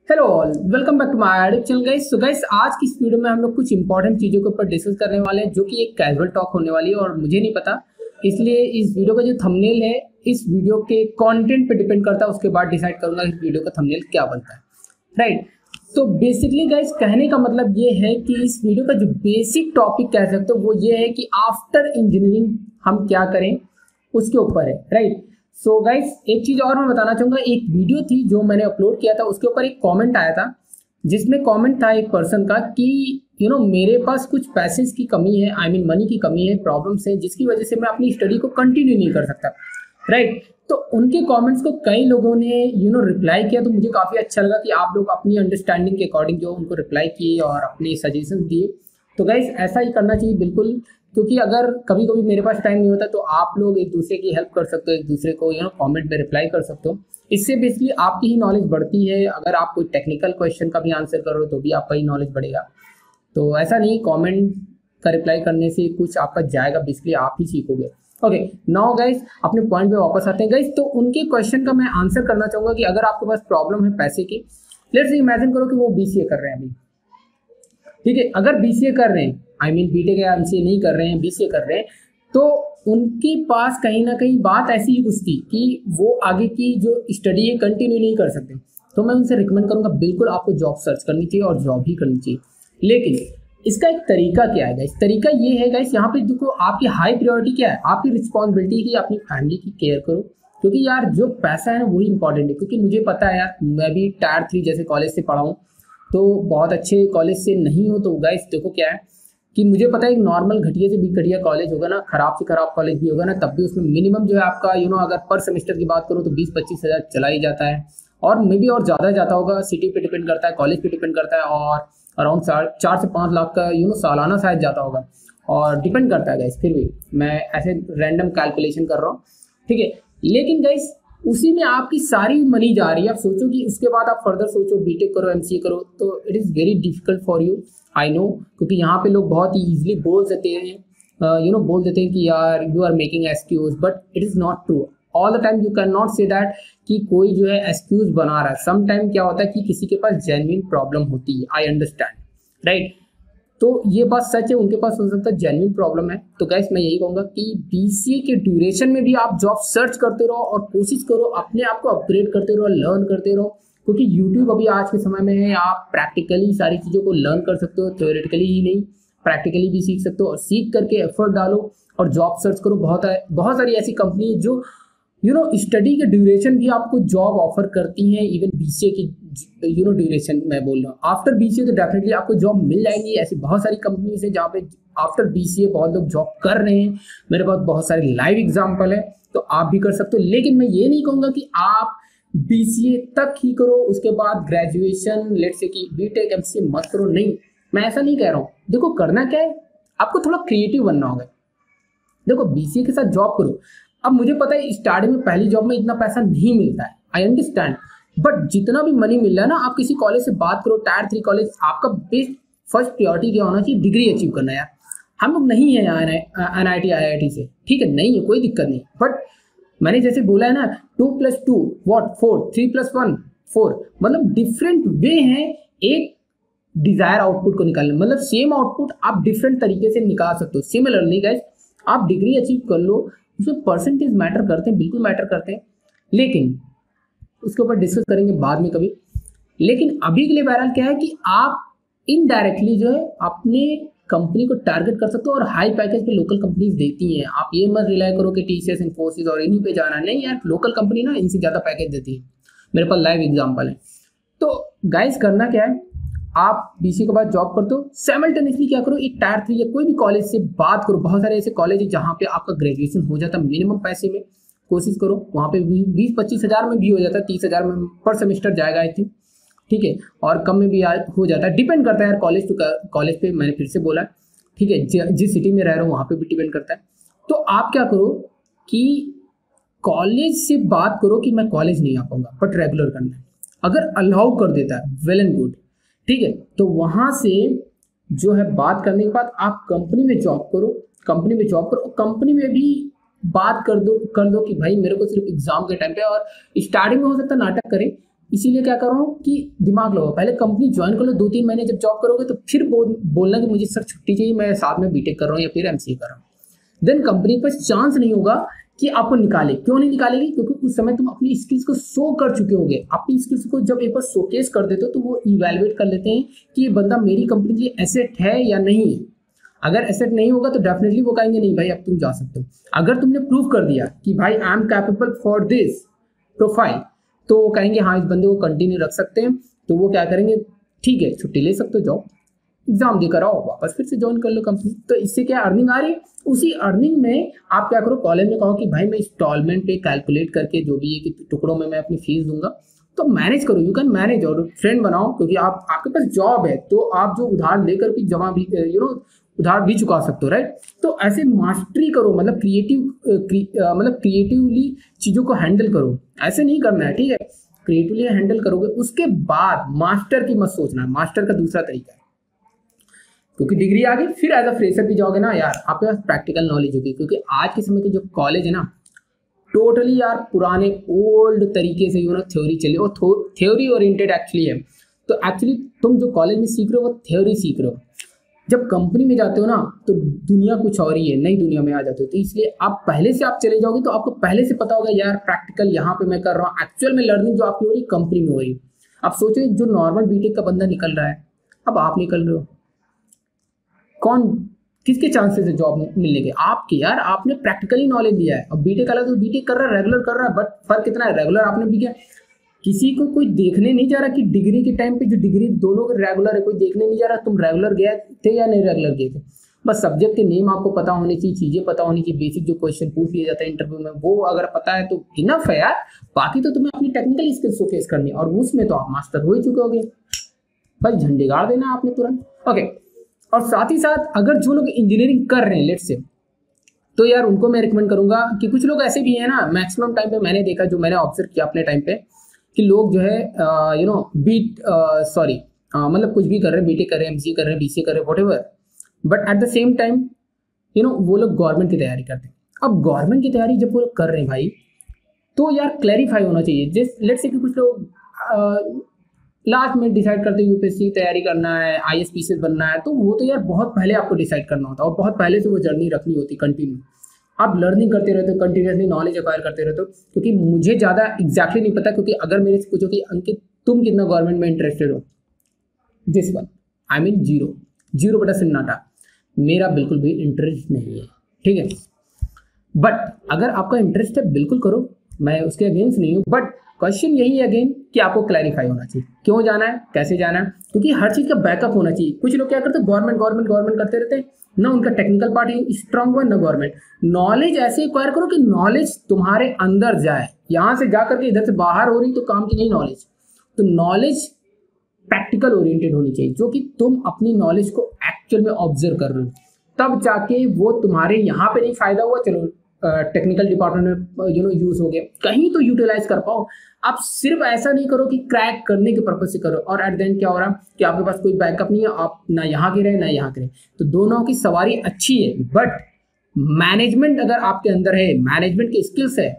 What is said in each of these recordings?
Hello all, welcome back to my YouTube channel guys. So guys, आज की इस video में हम लोग कुछ इंपॉर्टेंट चीज़ों के ऊपर डिस्कस करने वाले हैं, जो कि एक कैजुअल टॉक होने वाली है और मुझे नहीं पता, इसलिए इस वीडियो का जो थंबनेल है इस वीडियो के कंटेंट पे डिपेंड करता है। उसके बाद डिसाइड करूंगा इस वीडियो का थंबनेल क्या बनता है, राइट। तो बेसिकली गाइस, कहने का मतलब ये है कि इस वीडियो का जो बेसिक टॉपिक कह सकते हो वो ये है कि आफ्टर इंजीनियरिंग हम क्या करें, उसके ऊपर है, राइट। सो गाइस, एक चीज और मैं बताना चाहूंगा, एक वीडियो थी जो मैंने अपलोड किया था, उसके ऊपर एक कमेंट आया था, जिसमें कमेंट था एक पर्सन का कि मेरे पास कुछ पैसे की कमी है, आई मीन मनी की कमी है, प्रॉब्लम्स है, जिसकी वजह से मैं अपनी स्टडी को कंटिन्यू नहीं कर सकता, राइट। तो उनके कमेंट्स को कई लोगों ने रिप्लाई किया, तो मुझे काफ़ी अच्छा लगा कि आप लोग अपनी अंडरस्टैंडिंग के अकॉर्डिंग जो उनको रिप्लाई किए और अपने सजेशन दिए। तो गाइस, ऐसा ही करना चाहिए बिल्कुल, क्योंकि अगर कभी कभी मेरे पास टाइम नहीं होता तो आप लोग एक दूसरे की हेल्प कर सकते हो, एक दूसरे को कमेंट में रिप्लाई कर सकते हो। इससे बेसिकली आपकी ही नॉलेज बढ़ती है। अगर आप कोई टेक्निकल क्वेश्चन का भी आंसर करो तो भी आपका ही नॉलेज बढ़ेगा। तो ऐसा नहीं, कमेंट का रिप्लाई करने से कुछ आपका जाएगा, बेसिकली आप ही सीखोगे। ओके, नाउ गाइस, अपने पॉइंट पे वापस आते हैं गाइस। तो उनके क्वेश्चन का मैं आंसर करना चाहूंगा कि अगर आपके पास प्रॉब्लम है पैसे की, लेट्स इमेजिन करो कि वो बीसीए कर रहे हैं अभी, ठीक है। अगर बीसीए कर रहे हैं, आई मीन बीटेक या एमसीए नहीं कर रहे हैं, बीसीए कर रहे हैं, तो उनके पास कहीं ना कहीं बात ऐसी ही कुछ थी कि वो आगे की जो स्टडी है कंटिन्यू नहीं कर सकते। तो मैं उनसे रिकमेंड करूंगा बिल्कुल आपको जॉब सर्च करनी चाहिए और जॉब ही करनी चाहिए। लेकिन इसका एक तरीका क्या है गाइस? तरीका ये है गाइस, यहाँ पे देखो आपकी हाई प्रायोरिटी क्या है, आपकी रिस्पॉन्सिबिलिटी की अपनी फैमिली की केयर करो, क्योंकि यार जो पैसा है ना वही इंपॉर्टेंट है। क्योंकि मुझे पता है यार, मैं भी टायर 3 जैसे कॉलेज से पढ़ा हूँ, तो बहुत अच्छे कॉलेज से नहीं हो। तो गाइस देखो क्या है कि मुझे पता है एक नॉर्मल घटिया से भी घटिया कॉलेज होगा ना, खराब से खराब कॉलेज भी होगा ना, तब भी उसमें मिनिमम जो है आपका अगर पर सेमेस्टर की बात करूँ तो 20-25 हज़ार चला ही जाता है, और मे भी और ज़्यादा जाता होगा। सिटी पे डिपेंड करता है, कॉलेज पे डिपेंड करता है, और अराउंड 4 से 5 लाख का सालाना शायद जाता होगा, और डिपेंड करता है गाइस। फिर भी मैं ऐसे रैंडम कैलकुलेशन कर रहा हूँ, ठीक है। लेकिन गाइस, उसी में आपकी सारी मनी जा रही है। आप सोचो कि उसके बाद आप फर्दर सोचो बीटेक करो, एमसीए करो, तो it is very difficult for you, I know. क्योंकि यहाँ पे लोग बहुत ही ईजिली बोल देते हैं, बोल देते हैं कि यार you are making excuse, but it is not true. All the time you can not say that कि कोई जो है एक्सक्यूज बना रहा है। सम टाइम क्या होता है कि किसी के पास जेन्युइन प्रॉब्लम होती है, आई अंडरस्टैंड, राइट। तो ये बात सच है, उनके पास हो सकता है जेन्युइन प्रॉब्लम है। तो गाइस, मैं यही कहूंगा कि बीसीए के ड्यूरेशन में भी आप जॉब सर्च करते रहो और कोशिश करो अपने आप को अपग्रेड करते रहो, लर्न करते रहो। क्योंकि यूट्यूब अभी आज के समय में है, आप प्रैक्टिकली सारी चीज़ों को लर्न कर सकते हो, थ्योरेटिकली ही नहीं, प्रैक्टिकली भी सीख सकते हो। और सीख करके एफर्ट डालो और जॉब सर्च करो। बहुत सारी ऐसी कंपनी है जो स्टडी के ड्यूरेशन भी आपको जॉब ऑफर करती हैं, इवन बीसीए की ड्यूरेशन मैं बोल रहा हूँ। आफ्टर बीसीए तो डेफिनेटली आपको जॉब मिल जाएंगी। ऐसी बहुत सारी कंपनीज है जहाँ पे आफ्टर बीसीए बहुत लोग जॉब कर रहे हैं। मेरे पास बहुत सारे लाइव एग्जाम्पल है, तो आप भी कर सकते हो। लेकिन मैं ये नहीं कहूँगा कि आप बीसीए तक ही करो, उसके बाद ग्रेजुएशन लेट्स से कि बीटेक एमसीए मत करो, नहीं, मैं ऐसा नहीं कह रहा हूँ। देखो करना क्या है, आपको थोड़ा क्रिएटिव बनना होगा। देखो बीसीए के साथ जॉब करो। अब मुझे पता है स्टार्टिंग में पहली जॉब में इतना पैसा नहीं मिलता है, आई अंडरस्टैंड, बट जितना भी मनी मिल रहा है ना, आप किसी कॉलेज से बात करो, टायर 3 कॉलेज, आपका बेस्ट फर्स्ट प्रायोरिटी क्या होना चाहिए? डिग्री अचीव करना यार। हम लोग नहीं है एनआईटी आईआईटी से, ठीक है, नहीं है, कोई दिक्कत नहीं, बट मैंने जैसे बोला है ना, 2+2 व्हाट 4, 3+1 4, मतलब डिफरेंट वे हैं एक डिजायर आउटपुट को निकालने। मतलब सेम आउटपुट आप डिफरेंट तरीके से निकाल सकते हो। सिमिलरली गाइस, आप डिग्री अचीव कर लो, उसमें परसेंटेज मैटर करते हैं, बिल्कुल मैटर करते हैं, लेकिन उसके ऊपर डिस्कस करेंगे बाद में कभी। लेकिन अभी के लिए बहरहाल क्या है कि आप इनडायरेक्टली जो है अपने कंपनी को टारगेट कर सकते हो, और हाई पैकेज पे लोकल कंपनीज देती हैं। आप ये मत रिलाई करो कि टीसीएस, इन्फोसिस और इन्हीं पे जाना, नहीं यार, लोकल कंपनी ना इनसे ज़्यादा पैकेज देती है। मेरे पास लाइव एग्जाम्पल है। तो गाइस, करना क्या है, आप बीसीए के बाद जॉब करते हो, साइमल्टेनियसली क्या करो, एक टायर 3 या कोई भी कॉलेज से बात करो। बहुत सारे ऐसे कॉलेज है जहाँ पे आपका ग्रेजुएशन हो जाता है मिनिमम पैसे में, कोशिश करो वहाँ पे 20-25 हज़ार में भी हो जाता है, 30 हज़ार में पर सेमेस्टर जाएगा आई थिंक, ठीक है, और कम में भी हो जाता है। डिपेंड करता है यार कॉलेज टू कॉलेज पे, मैंने फिर से बोला, ठीक है, जिस सिटी में रह रहा हूँ वहाँ पे भी डिपेंड करता है। तो आप क्या करो कि कॉलेज से बात करो कि मैं कॉलेज नहीं आ पाऊंगा बट रेगुलर करना है। अगर अलाउ कर देता है वेल एंड गुड, ठीक है, तो वहाँ से जो है बात करने के बाद आप कंपनी में जॉब करो, कंपनी में जॉब करो, कंपनी में भी बात कर दो कि भाई मेरे को सिर्फ एग्जाम के टाइम पे, और स्टार्टिंग में हो सकता है नाटक करें, इसीलिए क्या करो कि दिमाग लगाओ, पहले कंपनी ज्वाइन कर लो, 2-3 महीने जब जॉब करोगे तो फिर बोलना कि मुझे सर छुट्टी चाहिए, मैं साथ में बीटेक कर रहा हूँ या फिर एमसीए कर रहा हूँ। देन कंपनी के पास चांस नहीं होगा कि आपको निकाले। क्यों नहीं निकालेगी? क्योंकि उस समय तुम अपनी स्किल्स को शो कर चुके होगे। अपनी स्किल्स को जब एक बार शोकेस कर देते हो तो वो इवैल्यूएट कर लेते हैं कि ये बंदा मेरी कंपनी के लिए एसेट है या नहीं है। अगर एसेट नहीं होगा तो डेफिनेटली वो कहेंगे नहीं भाई अब तुम जा सकते हो। अगर तुमने प्रूव कर दिया कि भाई I am capable for this profile, तो वो कहेंगे हाँ इस बंदे को कंटिन्यू रख सकते हैं। तो वो क्या करेंगे, ठीक है छुट्टी ले सकते हो, जाओ एग्जाम देकर आओ, वापस फिर से ज्वाइन कर लो कंपनी। तो इससे क्या अर्निंग आ रही है, उसी अर्निंग में आप क्या करो, कॉलेज में कहो कि भाई मैं इंस्टॉलमेंट पे कैलकुलेट करके जो भी है कि टुकड़ों में मैं अपनी फीस दूंगा, तो मैनेज करो, यू कैन मैनेज। और फ्रेंड बनाओ, क्योंकि आपके पास जॉब है तो आप जो उधार लेकर भी जमा भी उधार भी चुका सकते हो, राइट। तो ऐसे मास्टरी करो, मतलब क्रिएटिवली चीज़ों को हैंडल करो। ऐसे नहीं करना है, ठीक है, क्रिएटिवली हैंडल करोगे उसके बाद मास्टर की मत सोचना। मास्टर का दूसरा तरीका है, क्योंकि डिग्री आ गई फिर एज अ फ्रेशर भी जाओगे ना यार, आपके पास प्रैक्टिकल नॉलेज होगी। क्योंकि आज के समय के जो कॉलेज है ना, टोटली यार पुराने ओल्ड तरीके से थ्योरी चली, और थ्योरी ओरिएंटेड एक्चुअली है। तो एक्चुअली तुम जो कॉलेज में सीख रहे हो वो थ्योरी सीख रहे हो। जब कंपनी में जाते हो ना तो दुनिया कुछ और ही है, नई दुनिया में आ जाते हो। तो इसलिए आप पहले से आप चले जाओगे तो आपको पहले से पता होगा यार प्रैक्टिकल यहाँ पे मैं कर रहा हूँ, एक्चुअल में लर्निंग जो आपकी हो रही कंपनी में हो रही है। अब सोचो जो नॉर्मल बीटेक का बंदा निकल रहा है, अब आप निकल रहे हो, कौन किसके चांसेस है जॉब मिलने के? आपके यार, आपने प्रैक्टिकली नॉलेज लिया है। अब बीटेक वाला तो बीटेक कर रहा है, रेगुलर कर रहा है, बट फर्क कितना है, रेगुलर आपने भी किया। किसी को कोई देखने नहीं जा रहा कि डिग्री के टाइम पे जो डिग्री दोनों रेगुलर है, कोई देखने नहीं जा रहा तुम रेगुलर गए थे या नहीं रेगुलर गए थे। बस सब्जेक्ट के नेम आपको पता होनी चाहिए, चीजें पता होनी चाहिए, बेसिक जो क्वेश्चन पूछ लिया जाता है इंटरव्यू में वो अगर पता है तो इनफ है यार। बाकी तो तुम्हें अपनी टेक्निकल स्किल्स शोकेस करनी है, और उसमें तो आप मास्टर हो ही चुके होगे, बस झंडे गाड़ देना आपने तुरंत। ओके, और साथ ही साथ अगर जो लोग इंजीनियरिंग कर रहे हैं लेट्स से, तो यार उनको मैं रिकमेंड करूंगा कि कुछ लोग ऐसे भी हैं ना, मैक्सिमम टाइम पे मैंने देखा, जो मैंने ऑब्जर्व किया अपने टाइम पे, कि लोग जो है मतलब कुछ भी कर रहे हैं, बीटेक कर रहे हैं, एमसीए कर रहे हैं, बीसीए कर रहे हैं, whatever, but at the same time वो लोग गवर्नमेंट की तैयारी करते हैं। अब गवर्नमेंट की तैयारी जब वो लोग कर रहे हैं भाई, तो यार क्लैरिफाई होना चाहिए। जैसे लेट्स से कि कुछ लोग लास्ट में डिसाइड करते हैं यूपीएससी की तैयारी करना है, आईएएस बनना है, तो वो तो यार बहुत पहले आपको डिसाइड करना होता है, और बहुत पहले से वो जर्नी रखनी होती कंटिन्यू। आप लर्निंग करते रहते हो, कंटिन्यूसली नॉलेज एक्वायर करते रहते हो। क्योंकि मुझे ज़्यादा एग्जैक्टली नहीं पता, क्योंकि अगर मेरे से पूछो कि अंकित तुम कितना गवर्नमेंट में इंटरेस्टेड हो, this one I mean zero बटा सन्नाटा, मेरा बिल्कुल भी इंटरेस्ट नहीं है, ठीक है। बट अगर आपका इंटरेस्ट है बिल्कुल करो, मैं उसके अगेंस्ट नहीं हूँ, बट क्वेश्चन यही है अगेन कि आपको क्लैरिफाई होना चाहिए क्यों जाना है, कैसे जाना है, क्योंकि हर चीज़ का बैकअप होना चाहिए। कुछ लोग क्या करते हैं, गवर्नमेंट करते रहते हैं ना, उनका टेक्निकल पार्ट स्ट्रांग हुआ ना गवर्नमेंट। नॉलेज ऐसे एक्वायर करो कि नॉलेज तुम्हारे अंदर जाए, यहाँ से जा करके इधर से बाहर हो रही तो काम की नहीं नॉलेज। तो नॉलेज प्रैक्टिकल ओरिएंटेड होनी चाहिए, जो कि तुम अपनी नॉलेज को एक्चुअल में ऑब्जर्व कर रहे हो, तब जाके वो तुम्हारे यहाँ पे नहीं फायदा हुआ, चलो टेक्निकल डिपार्टमेंट में यूज हो गया, कहीं तो यूटिलाइज कर पाओ। आप सिर्फ ऐसा नहीं करो कि क्रैक करने के पर्पज से करो, और एट द एंड क्या हो रहा है कि आपके पास कोई बैकअप नहीं है, आप ना यहाँ गिरे ना यहाँ गिरे। तो दोनों की सवारी अच्छी है, बट मैनेजमेंट अगर आपके अंदर है, मैनेजमेंट की स्किल्स है,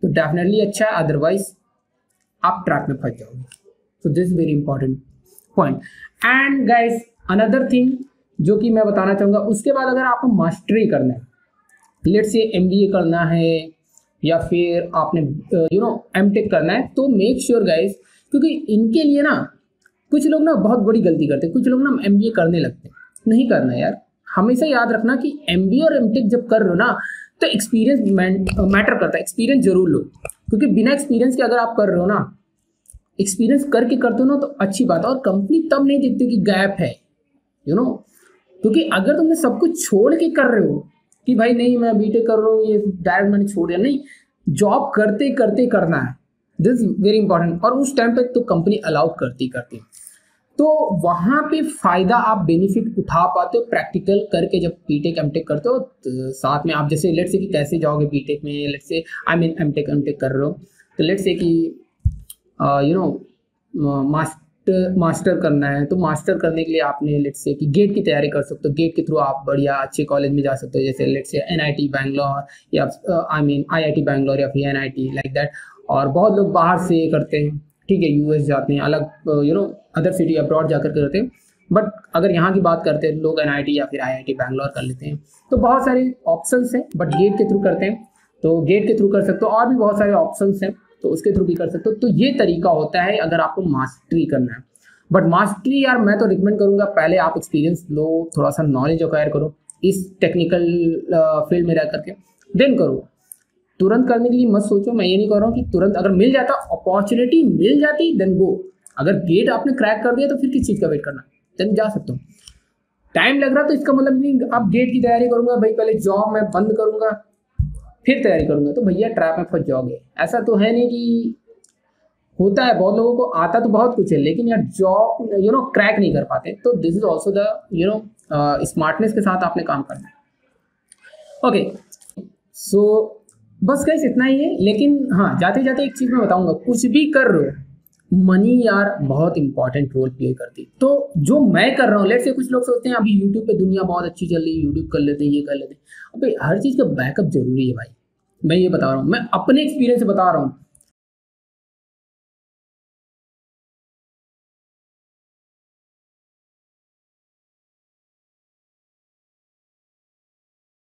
तो डेफिनेटली अच्छा है, अदरवाइज आप ट्रैक में फंस जाओगे। तो this is very important point. And guys another thing जो कि मैं बताना चाहूँगा, उसके बाद अगर आपको मास्टरी करना है, लेट्स से एमबीए करना है या फिर आपने एमटेक करना है, तो मेक श्योर गाइस, क्योंकि इनके लिए ना कुछ लोग ना बहुत बड़ी गलती करते हैं। कुछ लोग ना एमबीए करने लगते हैं, नहीं करना यार। हमेशा याद रखना कि एमबीए और एमटेक जब कर रहे हो ना, तो एक्सपीरियंस मैटर करता है, एक्सपीरियंस जरूर लो। क्योंकि बिना एक्सपीरियंस के अगर आप कर रहे हो ना, एक्सपीरियंस करके करते हो ना, तो अच्छी बात है। और कंपनी तब नहीं देखती कि गैप है, क्योंकि अगर तुमने सब कुछ छोड़ के कर रहे हो कि भाई नहीं मैं बीटेक कर रहा हूँ, ये डायरेक्ट मैंने छोड़ दिया, नहीं, जॉब करते करते करना है, दिस वेरी इंपॉर्टेंट। और उस टाइम पे तो कंपनी अलाउ करती तो वहाँ पे फायदा आप बेनिफिट उठा पाते हो प्रैक्टिकल करके। जब बीटेक एमटेक करते हो तो साथ में आप जैसे लेट्स से कि कैसे जाओगे बीटेक में, let's say I mean MTech कर रहे हो, तो लेट्स से कि मास्टर करना है, तो मास्टर करने के लिए आपने लेट्स से कि गेट की तैयारी कर सकते हो। गेट के थ्रू आप बढ़िया अच्छे कॉलेज में जा सकते हो, जैसे लेट्स से एनआईटी बैंगलोर या आई मीन आईआईटी बैंगलोर या फिर एनआईटी लाइक दैट। और बहुत लोग बाहर से करते हैं, ठीक है, यूएस जाते हैं, अलग अदर सिटी अब्रॉड जाकर करते हैं। बट अगर यहाँ की बात करते हैं, लोग एनआईटी या फिर आईआईटी बैंगलोर कर लेते हैं। तो बहुत सारे ऑप्शंस हैं, बट गेट के थ्रू करते हैं तो गेट के थ्रू कर सकते हो, और भी बहुत सारे ऑप्शंस हैं तो उसके थ्रू भी कर सकते हो। तो ये तरीका होता है अगर आपको मास्टरी करना है। बट मास्टरी यार मैं तो रिकमेंड करूँगा पहले आप एक्सपीरियंस लो, थोड़ा सा नॉलेज अक्वायर करो इस टेक्निकल फील्ड में रह करके, देन करो। तुरंत करने के लिए मत सोचो। मैं ये नहीं कह रहा हूँ कि तुरंत, अगर मिल जाता, अपॉर्चुनिटी मिल जाती, देन गो। अगर गेट आपने क्रैक कर दिया तो फिर किस चीज़ का वेट करना, देन जा सकते हो। टाइम लग रहा तो इसका मतलब नहीं आप गेट की तैयारी करूंगा भाई, पहले जॉब मैं बंद करूंगा फिर तैयारी करूंगा, तो भैया ट्रैप में फंस जाओगे। ऐसा तो है नहीं कि होता है, बहुत लोगों को आता तो बहुत कुछ है लेकिन यार जॉब क्रैक नहीं कर पाते। तो this is also the smartness के साथ आपने काम करना है। ओके, सो बस गाइस इतना ही है। लेकिन हाँ, जाते जाते एक चीज मैं बताऊंगा, कुछ भी कर रहे हो, मनी यार बहुत इंपॉर्टेंट रोल प्ले करती। तो जो मैं कर रहा हूँ, लेट्स से कुछ लोग सोचते हैं अभी यूट्यूब पे दुनिया बहुत अच्छी चल रही है, यूट्यूब कर लेते हैं, ये कर लेते हैं। अबे हर चीज़ का बैकअप जरूरी है भाई। मैं ये बता रहा हूँ, मैं अपने एक्सपीरियंस से बता रहा हूँ।